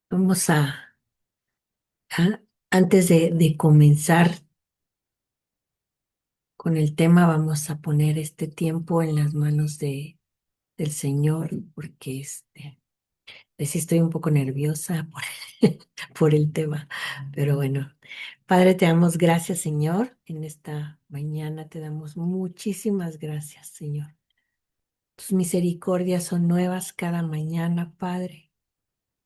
Vamos a- antes de comenzar con el tema, vamos a poner este tiempo en las manos del Señor, porque pues sí estoy un poco nerviosa por el tema. Pero bueno, Padre, te damos gracias, Señor, en esta mañana. Te damos muchísimas gracias, Señor. Tus misericordias son nuevas cada mañana, Padre.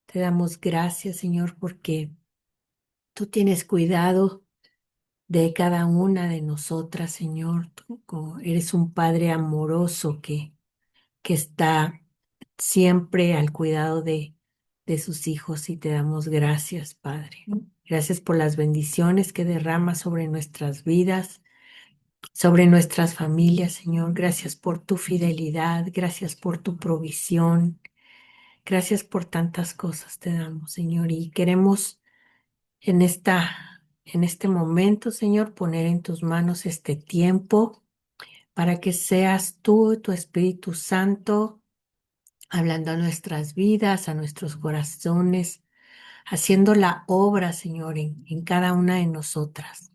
Te damos gracias, Señor, porque tú tienes cuidado de cada una de nosotras, Señor. Tú eres un Padre amoroso que está siempre al cuidado de sus hijos y te damos gracias, Padre. Gracias por las bendiciones que derramas sobre nuestras vidas, sobre nuestras familias, Señor. Gracias por tu fidelidad, gracias por tu provisión, gracias por tantas cosas te damos, Señor. Y queremos en este momento, Señor, poner en tus manos este tiempo para que seas tú, tu Espíritu Santo, hablando a nuestras vidas, a nuestros corazones, haciendo la obra, Señor, en cada una de nosotras.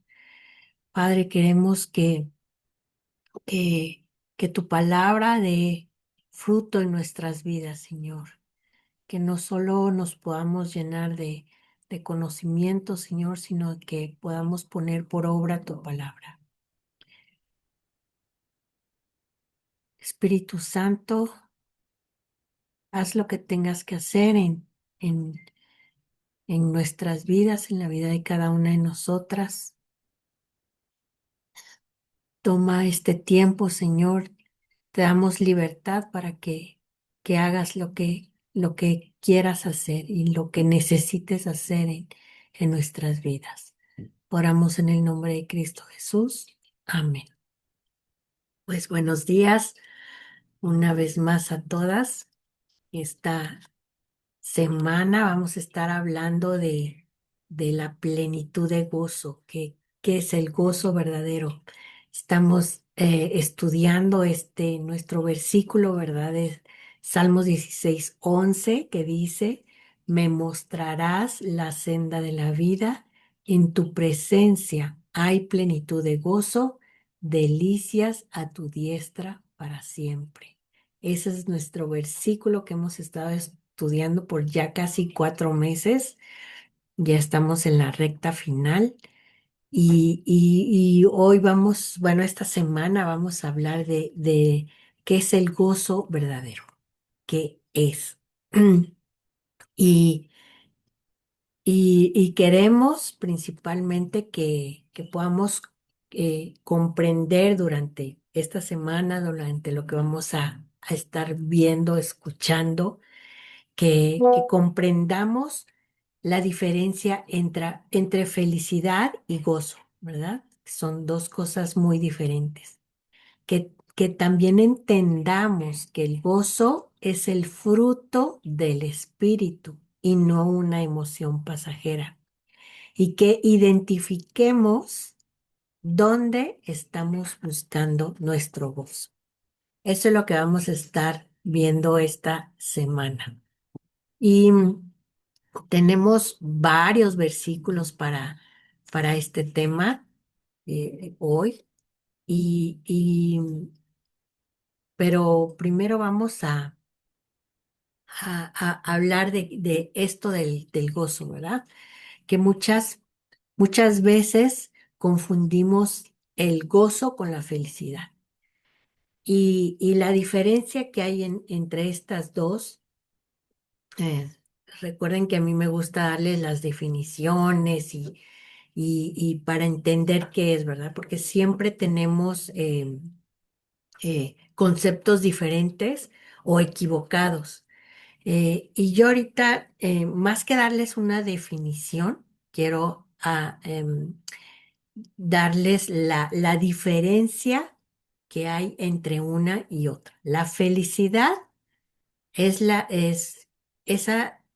Padre, queremos que, que tu palabra dé fruto en nuestras vidas, Señor. Que no solo nos podamos llenar de conocimiento, Señor, sino que podamos poner por obra tu palabra. Espíritu Santo, haz lo que tengas que hacer en, en nuestras vidas, en la vida de cada una de nosotras. Toma este tiempo, Señor. Te damos libertad para que hagas lo que quieras hacer y lo que necesites hacer en nuestras vidas. Oramos en el nombre de Cristo Jesús. Amén. Pues buenos días una vez más a todas. Esta semana vamos a estar hablando de la plenitud de gozo, que es el gozo verdadero. Estamos estudiando nuestro versículo, ¿verdad? De Salmos 16:11, que dice, me mostrarás la senda de la vida, en tu presencia hay plenitud de gozo, delicias a tu diestra para siempre. Ese es nuestro versículo que hemos estado estudiando por ya casi 4 meses. Ya estamos en la recta final y hoy vamos, bueno, esta semana vamos a hablar de qué es el gozo verdadero, qué es. Y, y queremos principalmente que podamos comprender durante esta semana, durante lo que vamos a estar viendo, escuchando que comprendamos la diferencia entre felicidad y gozo, ¿verdad? Son dos cosas muy diferentes. Que también entendamos que el gozo es el fruto del espíritu y no una emoción pasajera. Y que identifiquemos dónde estamos buscando nuestro gozo. Eso es lo que vamos a estar viendo esta semana. Y tenemos varios versículos para este tema hoy, pero primero vamos a hablar de esto del gozo, ¿verdad? Que muchas veces confundimos el gozo con la felicidad. Y la diferencia que hay entre estas dos. Eh, Recuerden que a mí me gusta darles las definiciones y para entender qué es, ¿verdad? Porque siempre tenemos conceptos diferentes o equivocados. Y yo ahorita, más que darles una definición, quiero darles la diferencia que hay entre una y otra. La felicidad esa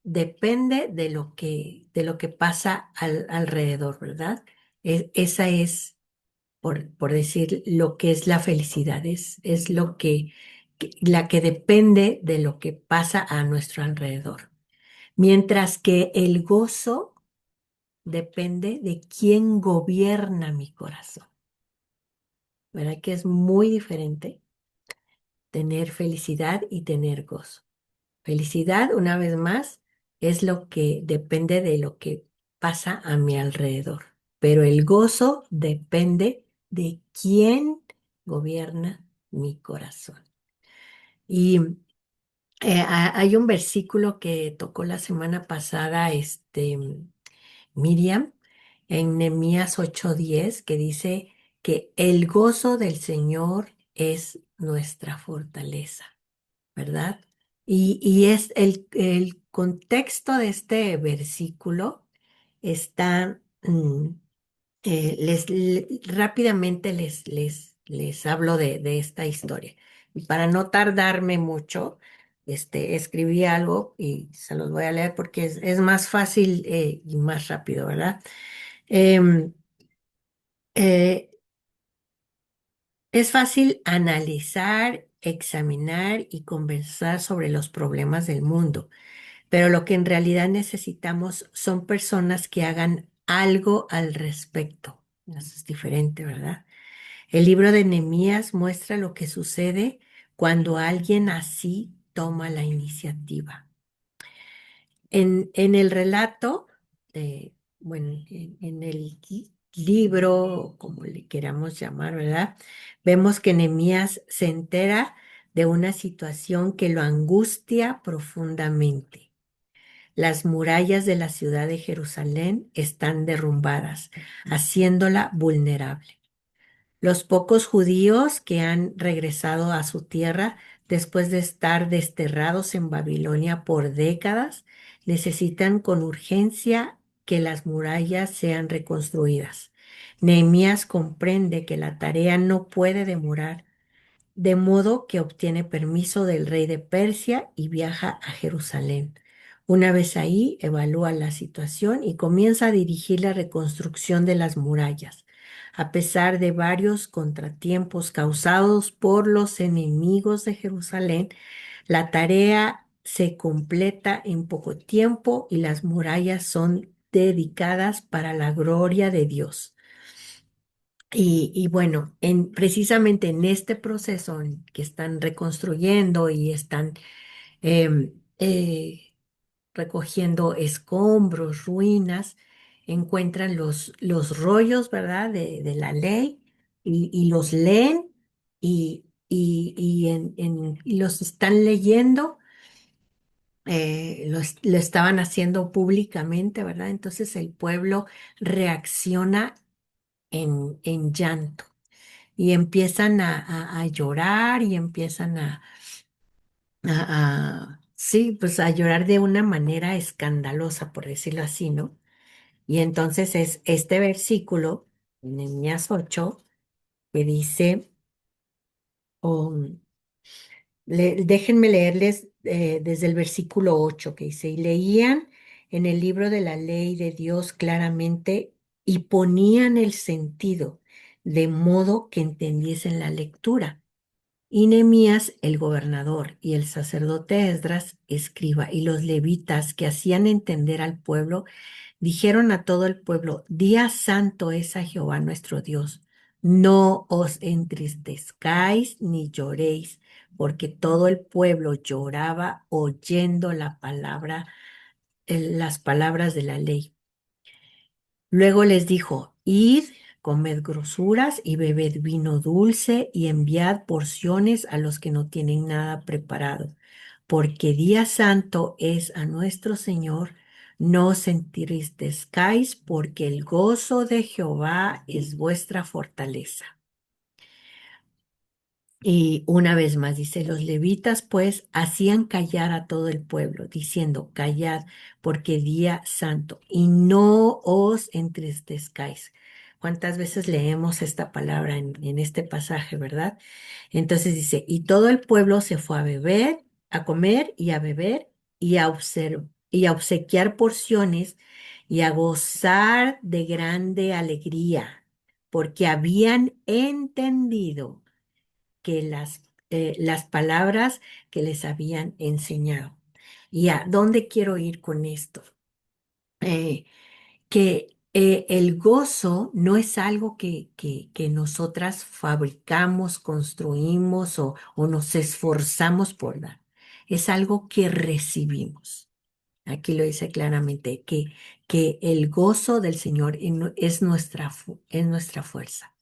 depende de lo que pasa alrededor, ¿verdad? Esa es, por decir, lo que es la felicidad, es la que depende de lo que pasa a nuestro alrededor. mientras que el gozo depende de quién gobierna mi corazón. ¿Verdad que es muy diferente tener felicidad y tener gozo? Felicidad, una vez más, es lo que depende de lo que pasa a mi alrededor, pero el gozo depende de quién gobierna mi corazón. Y hay un versículo que tocó la semana pasada, Miriam, en Nehemías 8:10, que dice que el gozo del Señor es nuestra fortaleza, ¿verdad? Y es el contexto de este versículo está, rápidamente les hablo de esta historia. Y para no tardarme mucho, escribí algo y se los voy a leer porque es más fácil y más rápido, ¿verdad? Em, eh, es fácil analizar, examinar y conversar sobre los problemas del mundo, pero lo que en realidad necesitamos son personas que hagan algo al respecto. Eso es diferente, ¿verdad? El libro de Nehemías muestra lo que sucede cuando alguien así toma la iniciativa. En el relato, bueno, en el libro, como le queramos llamar, ¿verdad? Vemos que Nehemías se entera de una situación que lo angustia profundamente. Las murallas de la ciudad de Jerusalén están derrumbadas, haciéndola vulnerable. Los pocos judíos que han regresado a su tierra después de estar desterrados en Babilonia por décadas necesitan con urgencia que las murallas sean reconstruidas. Nehemías comprende que la tarea no puede demorar, de modo que obtiene permiso del rey de Persia y viaja a Jerusalén. Una vez ahí, evalúa la situación y comienza a dirigir la reconstrucción de las murallas. A pesar de varios contratiempos causados por los enemigos de Jerusalén, la tarea se completa en poco tiempo y las murallas son dedicadas para la gloria de Dios. Y bueno, precisamente en este proceso en que están reconstruyendo y están em, recogiendo escombros, ruinas, encuentran los rollos, ¿verdad?, de la ley y los leen y los están leyendo, lo estaban haciendo públicamente, ¿verdad? Entonces el pueblo reacciona en llanto y empiezan a llorar y empiezan sí, pues a llorar de una manera escandalosa, por decirlo así, ¿no? Y entonces es este versículo, en Nehemías 8, que dice, um, déjenme leerles desde el versículo 8, que dice, y leían en el libro de la ley de Dios claramente y ponían el sentido, de modo que entendiesen la lectura. Y Nehemías, el gobernador, y el sacerdote Esdras, escriba, y los levitas que hacían entender al pueblo, dijeron a todo el pueblo, Día santo es a Jehová nuestro Dios. No os entristezcáis ni lloréis, porque todo el pueblo lloraba oyendo las palabras de la ley. Luego les dijo, id, comed grosuras y bebed vino dulce y enviad porciones a los que no tienen nada preparado, porque día santo es a nuestro Señor. No os entristezcáis, porque el gozo de Jehová es vuestra fortaleza. Y una vez más dice, los levitas pues hacían callar a todo el pueblo, diciendo, callad, porque día santo, y no os entristezcáis. ¿Cuántas veces leemos esta palabra en este pasaje, verdad? Entonces dice, y todo el pueblo se fue a beber, a comer y a beber y a obsequiar porciones y a gozar de grande alegría, porque habían entendido que las palabras que les habían enseñado. ¿Y a dónde quiero ir con esto? Que el gozo no es algo que nosotras fabricamos, construimos o nos esforzamos por dar. Es algo que recibimos. Aquí lo dice claramente, que el gozo del Señor es nuestra fuerza.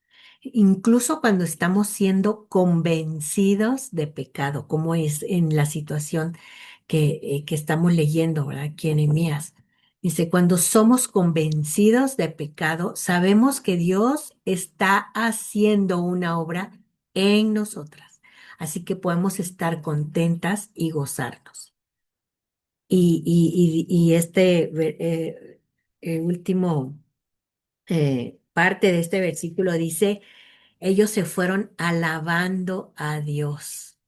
Incluso cuando estamos siendo convencidos de pecado, como es en la situación que estamos leyendo, ¿verdad? Aquí en Nehemías. Dice, cuando somos convencidos de pecado, sabemos que Dios está haciendo una obra en nosotras. Así que podemos estar contentas y gozarnos. Y este último parte de este versículo dice, ellos se fueron alabando a Dios.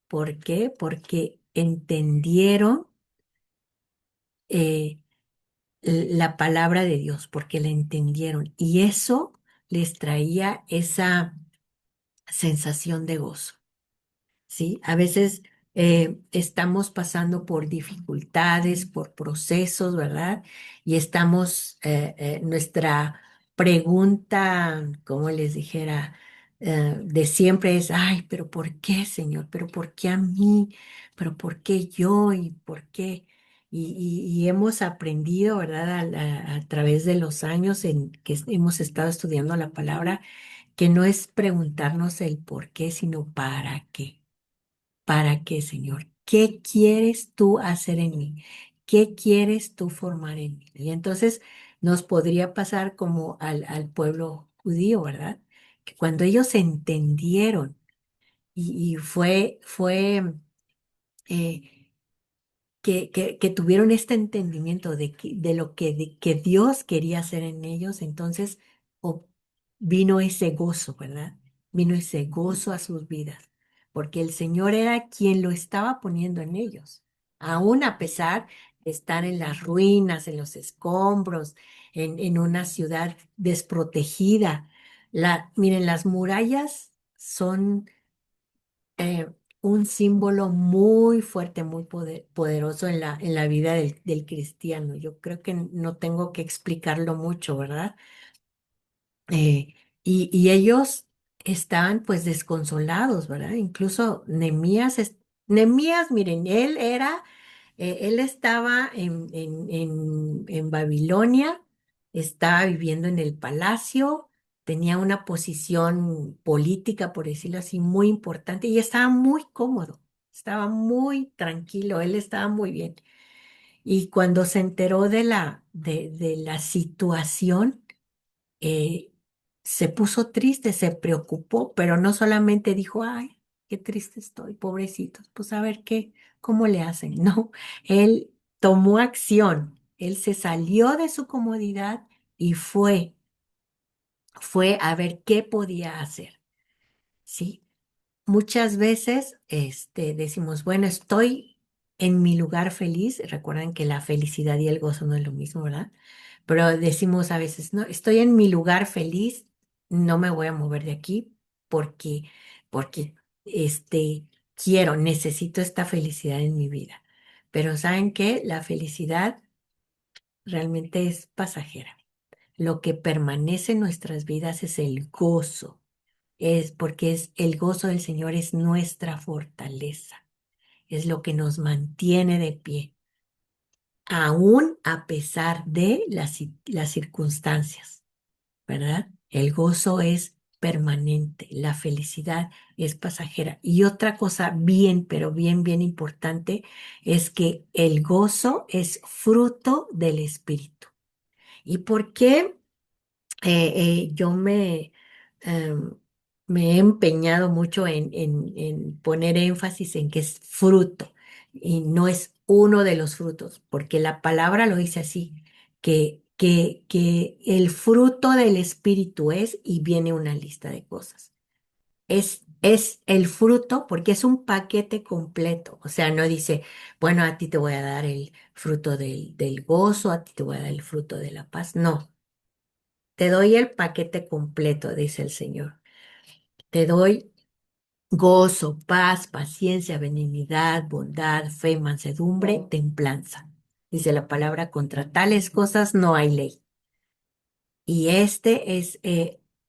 ¿Por qué? Porque entendieron eh, la palabra de Dios, porque la entendieron. Y eso les traía esa sensación de gozo. ¿Sí? A veces estamos pasando por dificultades, por procesos, ¿verdad? Y estamos, nuestra pregunta, como les dijera, de siempre es, ay, pero ¿por qué, Señor? ¿Pero por qué a mí? ¿Pero por qué yo? ¿Y por qué? Y hemos aprendido, ¿verdad? A través de los años en que hemos estado estudiando la palabra, que no es preguntarnos el por qué, sino para qué. ¿Para qué, Señor? ¿Qué quieres tú hacer en mí? ¿Qué quieres tú formar en mí? Y entonces nos podría pasar como al pueblo judío, ¿verdad? Que cuando ellos entendieron y fue eh, que tuvieron este entendimiento de lo que Dios quería hacer en ellos, entonces oh, vino ese gozo, ¿verdad? Vino ese gozo a sus vidas, porque el Señor era quien lo estaba poniendo en ellos, aún a pesar de estar en las ruinas, en los escombros, en una ciudad desprotegida. Miren, las murallas son eh, un símbolo muy fuerte, muy poderoso en la vida del cristiano. Yo creo que no tengo que explicarlo mucho, ¿verdad? Eh, y ellos estaban pues desconsolados, ¿verdad? Incluso Nemías, miren, él estaba en Babilonia, estaba viviendo en el palacio, tenía una posición política, por decirlo así, muy importante y estaba muy cómodo, estaba muy tranquilo, él estaba muy bien. Y cuando se enteró de la situación, eh, se puso triste, se preocupó, pero no solamente dijo, ay, qué triste estoy, pobrecitos, pues a ver cómo le hacen. No, él tomó acción, él se salió de su comodidad y fue a ver qué podía hacer, ¿sí? Muchas veces decimos, bueno, estoy en mi lugar feliz. Recuerden que la felicidad y el gozo no es lo mismo, ¿verdad? Pero decimos a veces, no, estoy en mi lugar feliz, no me voy a mover de aquí porque, porque necesito esta felicidad en mi vida. Pero ¿saben qué? La felicidad realmente es pasajera. Lo que permanece en nuestras vidas es el gozo, es porque es el gozo del Señor es nuestra fortaleza, es lo que nos mantiene de pie, aún a pesar de las circunstancias, ¿verdad? El gozo es permanente, la felicidad es pasajera. Y otra cosa bien, pero bien importante es que el gozo es fruto del Espíritu. ¿Y por qué? Yo em, me he empeñado mucho en poner énfasis en que es fruto y no es uno de los frutos, porque la palabra lo dice así, que el fruto del Espíritu es y viene una lista de cosas. Es el fruto porque es un paquete completo, o sea, no dice, bueno, a ti te voy a dar el fruto del gozo, a ti te voy a dar el fruto de la paz, no. Te doy el paquete completo, dice el Señor. Te doy gozo, paz, paciencia, benignidad, bondad, fe, mansedumbre, templanza. Dice la palabra, contra tales cosas no hay ley. Y este es,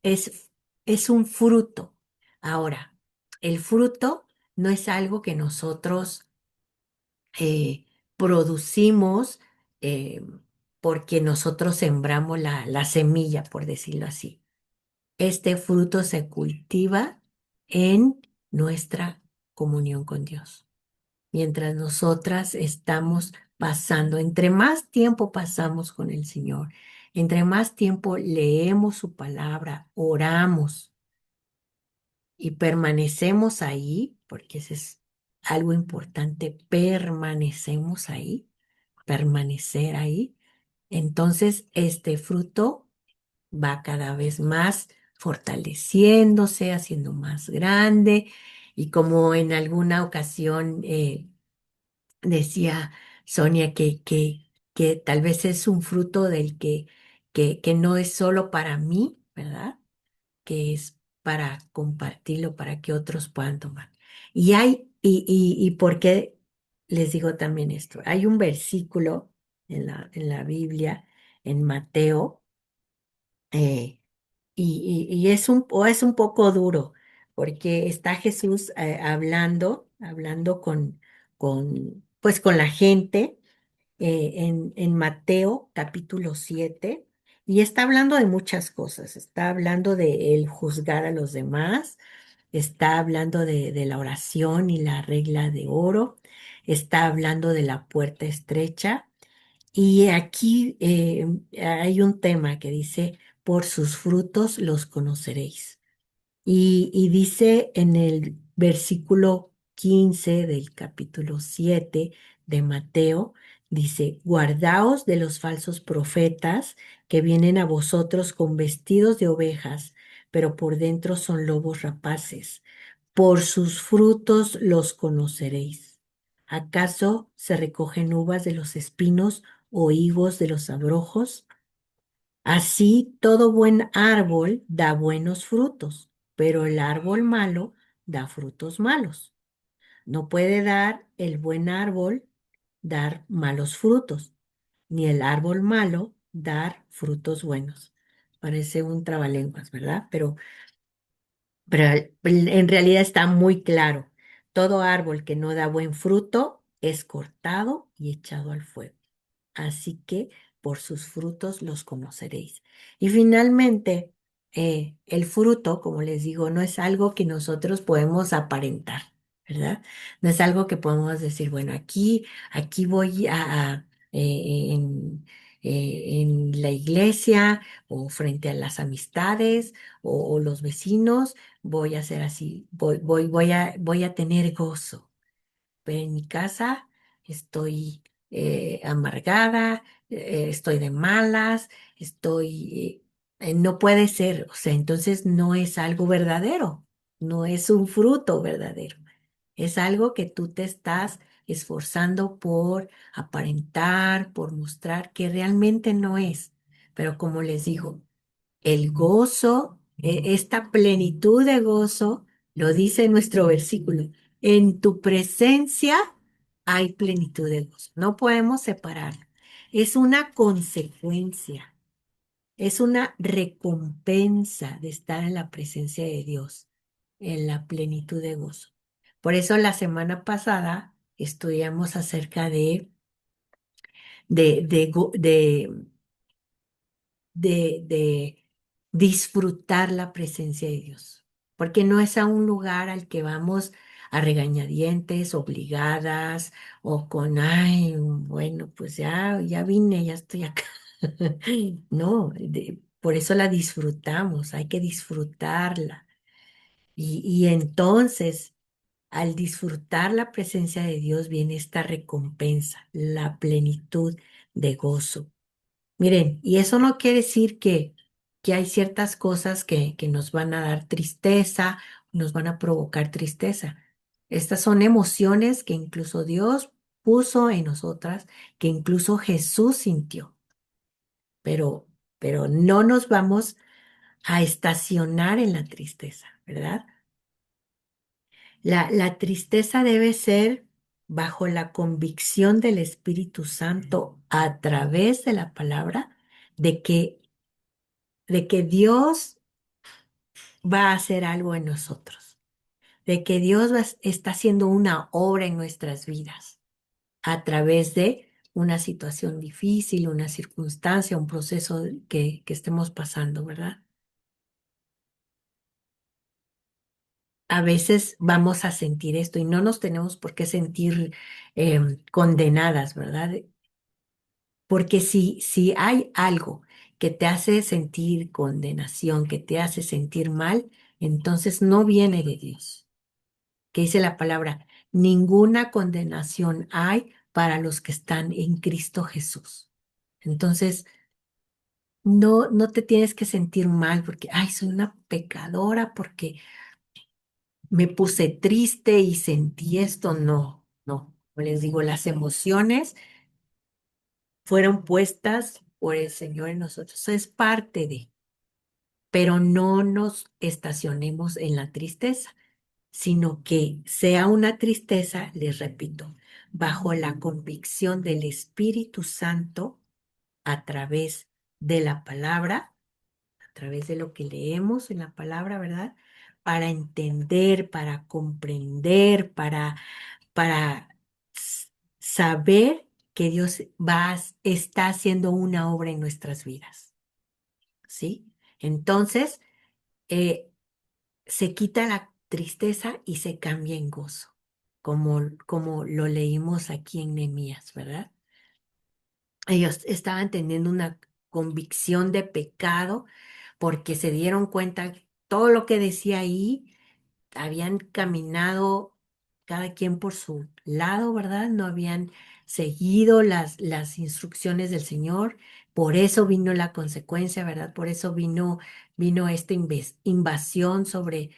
es un fruto. Ahora, el fruto no es algo que nosotros producimos eh, porque nosotros sembramos la semilla, por decirlo así. Este fruto se cultiva en nuestra comunión con Dios. Mientras nosotras estamos pasando, entre más tiempo pasamos con el Señor, entre más tiempo leemos su palabra, oramos y permanecemos ahí, porque eso es algo importante, permanecemos ahí, permanecer ahí, entonces este fruto va cada vez más fortaleciéndose, haciendo más grande y como en alguna ocasión decía Sonia que tal vez es un fruto del que no es solo para mí, ¿verdad? Que es para compartirlo, para que otros puedan tomar. Y por qué les digo también esto, hay un versículo en la Biblia, en Mateo, eh, y es un poco duro, porque está Jesús hablando pues con la gente en Mateo capítulo 7 y está hablando de muchas cosas. Está hablando de el juzgar a los demás, está hablando de la oración y la regla de oro, está hablando de la puerta estrecha. Y aquí hay un tema que dice, por sus frutos los conoceréis. Y dice en el versículo 15 del capítulo 7 de Mateo, dice, guardaos de los falsos profetas que vienen a vosotros con vestidos de ovejas, pero por dentro son lobos rapaces. Por sus frutos los conoceréis. ¿Acaso se recogen uvas de los espinos o higos de los abrojos? Así todo buen árbol da buenos frutos, pero el árbol malo da frutos malos. No puede dar el buen árbol dar malos frutos, ni el árbol malo dar frutos buenos. Parece un trabalenguas, ¿verdad? Pero en realidad está muy claro. Todo árbol que no da buen fruto es cortado y echado al fuego. Así que por sus frutos los conoceréis. Y finalmente, el fruto, como les digo, no es algo que nosotros podemos aparentar, ¿verdad? No es algo que podemos decir, bueno, aquí voy en la iglesia o frente a las amistades o los vecinos, voy a hacer así, voy a tener gozo, pero en mi casa estoy amargada, estoy de malas, no puede ser, o sea, entonces no es algo verdadero, no es un fruto verdadero, es algo que tú te estás esforzando por aparentar, por mostrar que realmente no es. Pero como les digo, el gozo, esta plenitud de gozo, lo dice nuestro versículo, en tu presencia hay plenitud de gozo. No podemos separarlo. Es una consecuencia, es una recompensa de estar en la presencia de Dios, en la plenitud de gozo. Por eso la semana pasada estudiamos acerca de de disfrutar la presencia de Dios, porque no es a un lugar al que vamos a regañadientes, obligadas o con, ay, bueno, pues ya vine, ya estoy acá. No, por eso la disfrutamos, hay que disfrutarla. Y entonces, al disfrutar la presencia de Dios, viene esta recompensa, la plenitud de gozo. Miren, y eso no quiere decir que hay ciertas cosas que nos van a dar tristeza, nos van a provocar tristeza. Estas son emociones que incluso Dios puso en nosotras, que incluso Jesús sintió, pero, pero no nos vamos a estacionar en la tristeza, ¿verdad? La tristeza debe ser bajo la convicción del Espíritu Santo a través de la palabra de que Dios va a hacer algo en nosotros, de que Dios está haciendo una obra en nuestras vidas a través de una situación difícil, una circunstancia, un proceso que estemos pasando, ¿verdad? A veces vamos a sentir esto y no nos tenemos por qué sentir condenadas, ¿verdad? Porque si hay algo que te hace sentir condenación, que te hace sentir mal, entonces no viene de Dios. Que dice la palabra, ninguna condenación hay para los que están en Cristo Jesús. Entonces, no te tienes que sentir mal porque, ay, soy una pecadora porque me puse triste y sentí esto. No, no. Como les digo, las emociones fueron puestas por el Señor en nosotros. Eso es parte de, pero no nos estacionemos en la tristeza, sino que sea una tristeza, les repito, bajo la convicción del Espíritu Santo a través de la palabra, a través de lo que leemos en la palabra, ¿verdad? Para entender, para comprender, para saber que Dios está haciendo una obra en nuestras vidas, ¿sí? Entonces, eh, se quita la tristeza y se cambia en gozo, como lo leímos aquí en Nehemías, ¿verdad? Ellos estaban teniendo una convicción de pecado porque se dieron cuenta todo lo que decía ahí, habían caminado cada quien por su lado, ¿verdad? No habían seguido las instrucciones del Señor. Por eso vino la consecuencia, ¿verdad? Por eso vino esta invasión sobre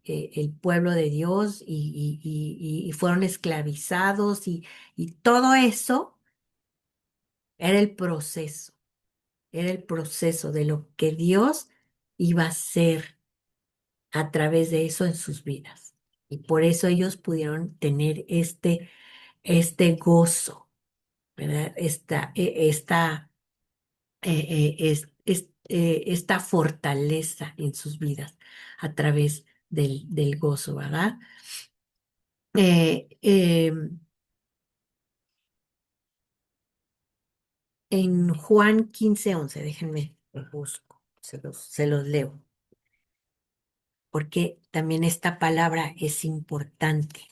el pueblo de Dios y fueron esclavizados y todo eso era el proceso, era el proceso de lo que Dios iba a hacer a través de eso en sus vidas. Y por eso ellos pudieron tener este gozo, ¿verdad? Esta fortaleza en sus vidas a través del gozo, ¿verdad? Eh, eh, en Juan 15:11, déjenme, lo busco, se los leo, porque también esta palabra es importante,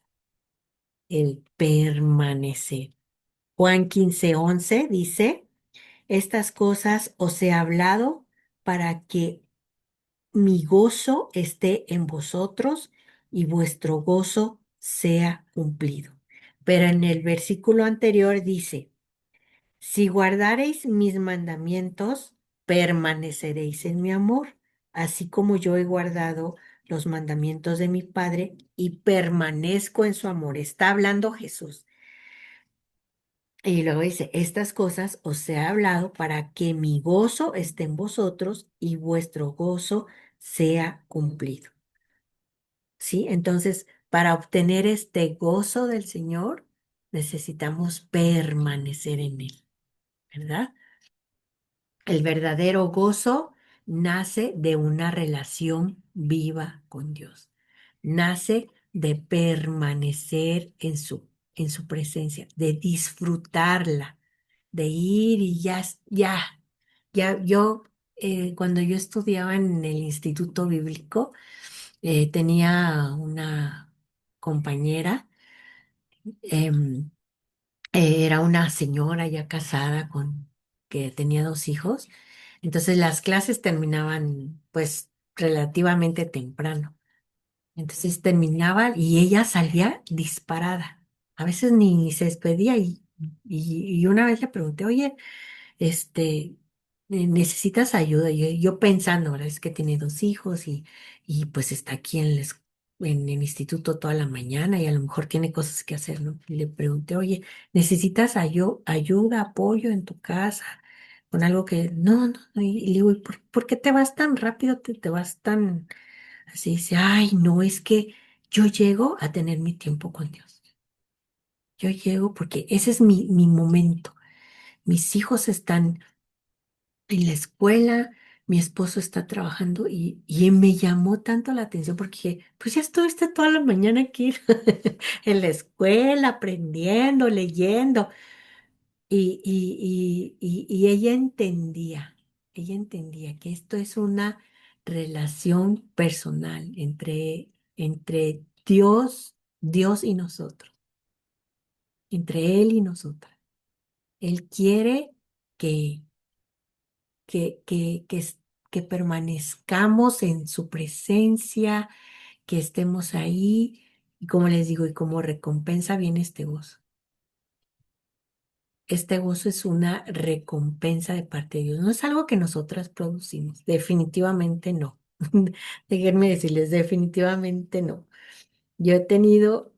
el permanecer. Juan 15:11 dice, estas cosas os he hablado para que mi gozo esté en vosotros y vuestro gozo sea cumplido. Pero en el versículo anterior dice, si guardareis mis mandamientos, permaneceréis en mi amor, así como yo he guardado los mandamientos de mi Padre y permanezco en su amor. Está hablando Jesús. Y luego dice, estas cosas os he hablado para que mi gozo esté en vosotros y vuestro gozo sea cumplido. ¿Sí? Entonces, para obtener este gozo del Señor, necesitamos permanecer en Él, ¿verdad? El verdadero gozo nace de una relación viva con Dios. Nace de permanecer en su presencia, de disfrutarla, de ir y yo, cuando yo estudiaba en el Instituto Bíblico, tenía una compañera, em, era una señora ya casada que tenía 2 hijos, entonces las clases terminaban pues relativamente temprano. Entonces terminaba y ella salía disparada. A veces ni se despedía y una vez le pregunté, oye, necesitas ayuda. Yo pensando, ¿verdad? Es que tiene 2 hijos y pues está aquí en el instituto toda la mañana y a lo mejor tiene cosas que hacer, ¿no? Y le pregunté, oye, ¿necesitas ayuda, apoyo en tu casa? Con algo que, no, no, no. Y le digo, ¿y por qué te vas tan rápido? ¿Te vas tan así? Dice, ay, no, es que yo llego a tener mi tiempo con Dios. Yo llego porque ese es mi momento. Mis hijos están en la escuela, mi esposo está trabajando y me llamó tanto la atención porque dije, pues ya estuviste toda la mañana aquí en la escuela, aprendiendo, leyendo. Y ella entendía que esto es una relación personal entre Dios y nosotros, entre Él y nosotras. Él quiere que, que, que, que, es- que permanezcamos en su presencia, que estemos ahí, y como les digo, y como recompensa viene este gozo. Este gozo es una recompensa de parte de Dios. No es algo que nosotras producimos. Definitivamente no. Déjenme decirles, definitivamente no. Yo he tenido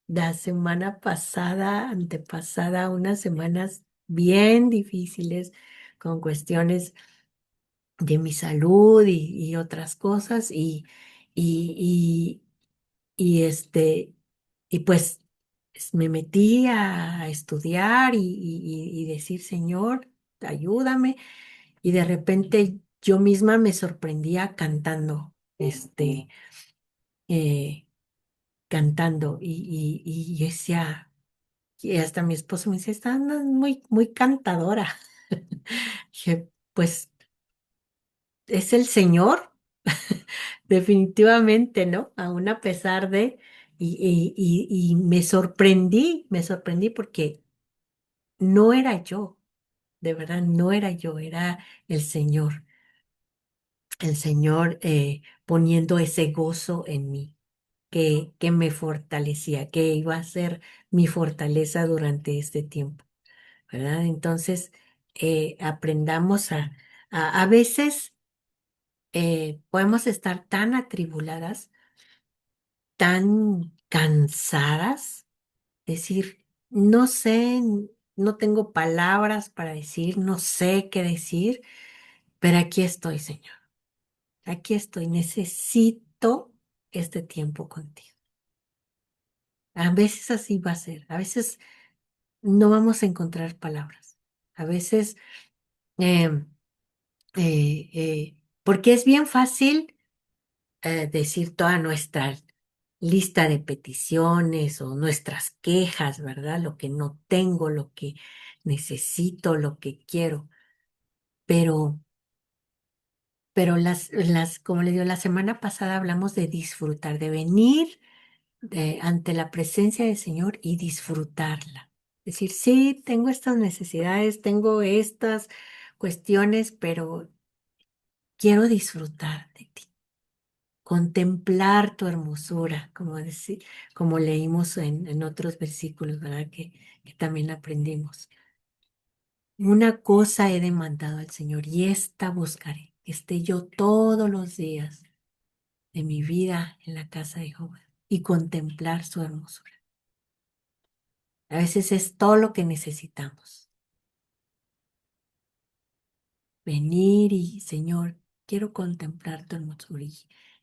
la semana pasada, antepasada, unas semanas bien difíciles con cuestiones de mi salud y otras cosas. Y, y pues me metí a estudiar y decir, Señor, ayúdame. Y de repente yo misma me sorprendía cantando, eh, cantando. Y yo decía, y hasta mi esposo me dice, estás muy, muy cantadora. Dije, pues es el Señor, definitivamente, ¿no? Aún a pesar de, y me sorprendí porque no era yo, de verdad, no era yo, era el Señor poniendo ese gozo en mí, que me fortalecía, que iba a ser mi fortaleza durante este tiempo, ¿verdad? Entonces, aprendamos a veces podemos estar tan atribuladas, tan cansadas, decir, no sé, no tengo palabras para decir, no sé qué decir, pero aquí estoy, Señor. Aquí estoy. Necesito este tiempo contigo. A veces así va a ser. A veces no vamos a encontrar palabras. A veces, em, porque es bien fácil decir toda nuestra lista de peticiones o nuestras quejas, ¿verdad? Lo que no tengo, lo que necesito, lo que quiero. Pero, pero como le digo, la semana pasada hablamos de disfrutar, de venir ante la presencia del Señor y disfrutarla. Decir, sí, tengo estas necesidades, tengo estas cuestiones, pero quiero disfrutar de ti. Contemplar tu hermosura, como leímos en otros versículos, ¿verdad? Que también aprendimos. Una cosa he demandado al Señor y esta buscaré, que esté yo todos los días de mi vida en la casa de Jehová y contemplar su hermosura. A veces es todo lo que necesitamos. Venir y, Señor, quiero contemplar tu hermosura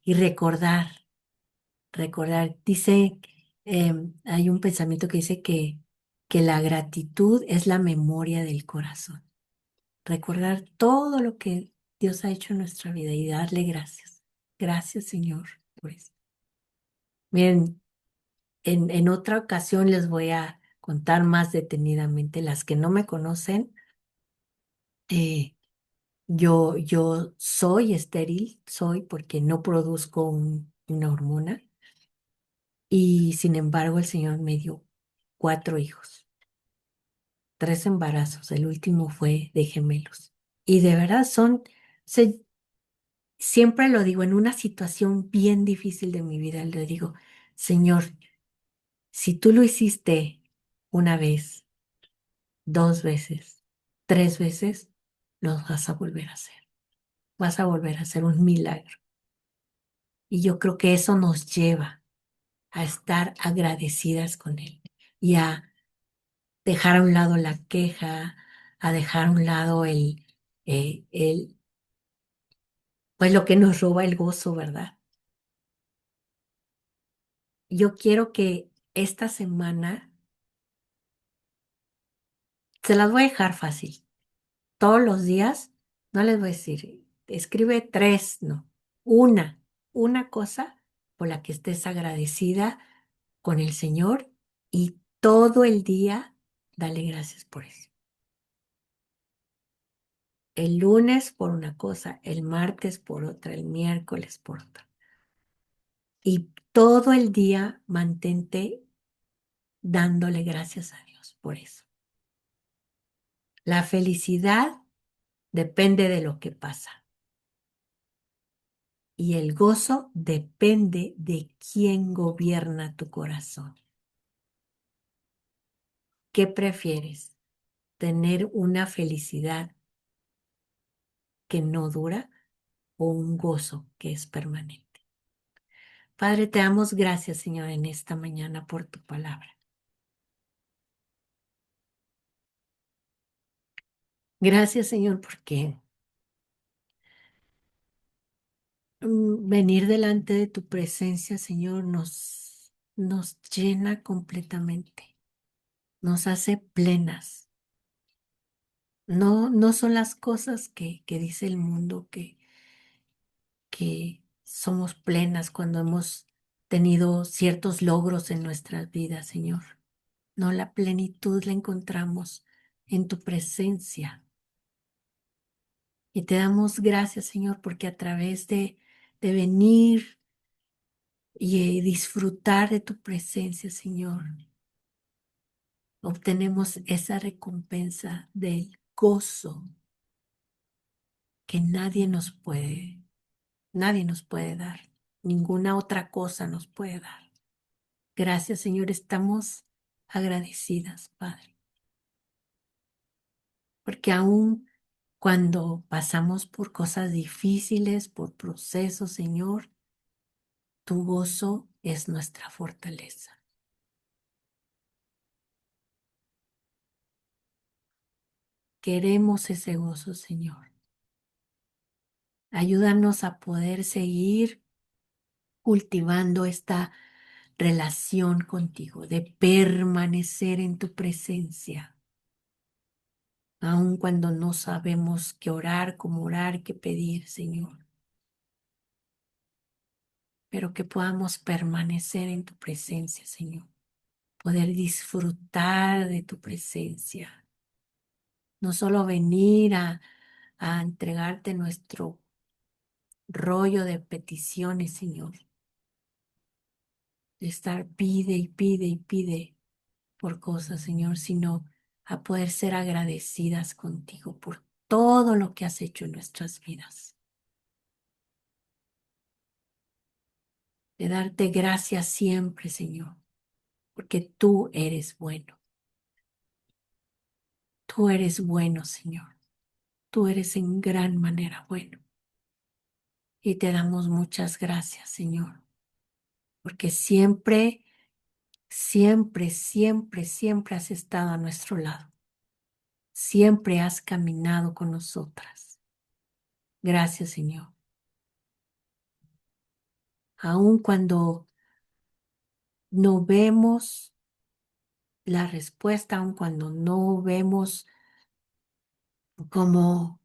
y recordar. Dice, hay un pensamiento que dice que la gratitud es la memoria del corazón. Recordar todo lo que Dios ha hecho en nuestra vida y darle gracias. Gracias, Señor, por eso. Miren, en otra ocasión les voy a contar más detenidamente. Las que no me conocen, eh, yo soy estéril, soy porque no produzco una hormona y sin embargo el Señor me dio 4 hijos, 3 embarazos, el último fue de gemelos. Y de verdad se- siempre lo digo, en una situación bien difícil de mi vida, le digo, Señor, si tú lo hiciste una vez, 2 veces, 3 veces, lo vas a volver a hacer. Vas a volver a hacer un milagro. Y yo creo que eso nos lleva a estar agradecidas con Él y a dejar a un lado la queja, a dejar a un lado el pues lo que nos roba el gozo, ¿verdad? yo quiero que esta semana se las voy a dejar fácil. Todos los días, no les voy a decir, escribe 3, no, una cosa por la que estés agradecida con el Señor y todo el día dale gracias por eso. El lunes por una cosa, el martes por otra, el miércoles por otra. Y todo el día mantente dándole gracias a Dios por eso. La felicidad depende de lo que pasa y el gozo depende de quién gobierna tu corazón. ¿Qué prefieres? ¿Tener una felicidad que no dura o un gozo que es permanente? Padre, te damos gracias, Señor, en esta mañana por tu palabra. Gracias, Señor, porque venir delante de tu presencia, Señor, nos llena completamente, nos hace plenas. No, no son las cosas que dice el mundo que somos plenas cuando hemos tenido ciertos logros en nuestras vidas, Señor. No, la plenitud la encontramos en tu presencia. Y te damos gracias, Señor, porque a través de venir y disfrutar de tu presencia, Señor, obtenemos esa recompensa del gozo que nadie nos puede dar, ninguna otra cosa nos puede dar. Gracias, Señor, estamos agradecidas, Padre, porque aún cuando pasamos por cosas difíciles, por procesos, Señor, tu gozo es nuestra fortaleza. Queremos ese gozo, Señor. Ayúdanos a poder seguir cultivando esta relación contigo, de permanecer en tu presencia, aun cuando no sabemos qué orar, cómo orar, qué pedir, Señor, pero que podamos permanecer en tu presencia, Señor, poder disfrutar de tu presencia, no solo venir a entregarte nuestro rollo de peticiones, Señor, de estar pide y pide y pide por cosas, Señor, sino a poder ser agradecidas contigo por todo lo que has hecho en nuestras vidas. De darte gracias siempre, Señor, porque tú eres bueno. Tú eres bueno, Señor. Tú eres en gran manera bueno. Y te damos muchas gracias, Señor, porque siempre, siempre, siempre, siempre has estado a nuestro lado. Siempre has caminado con nosotras. Gracias, Señor. Aun cuando no vemos la respuesta, aun cuando no vemos cómo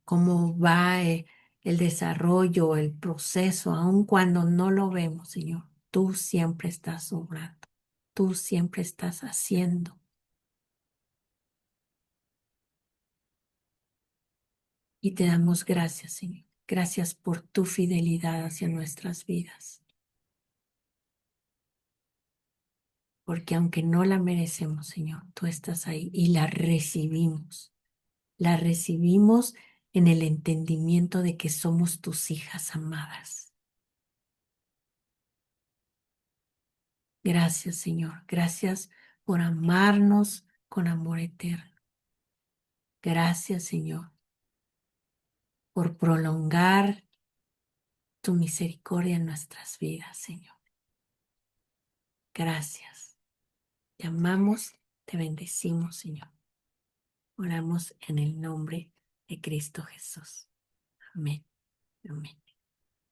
va el desarrollo, el proceso, aun cuando no lo vemos, Señor, tú siempre estás obrando, tú siempre estás haciendo. Y te damos gracias, Señor. Gracias por tu fidelidad hacia nuestras vidas. Porque aunque no la merecemos, Señor, tú estás ahí y la recibimos. La recibimos en el entendimiento de que somos tus hijas amadas. Gracias, Señor. Gracias por amarnos con amor eterno. Gracias, Señor, por prolongar tu misericordia en nuestras vidas, Señor. Gracias. Te amamos, te bendecimos, Señor. Oramos en el nombre de Cristo Jesús. Amén. Amén.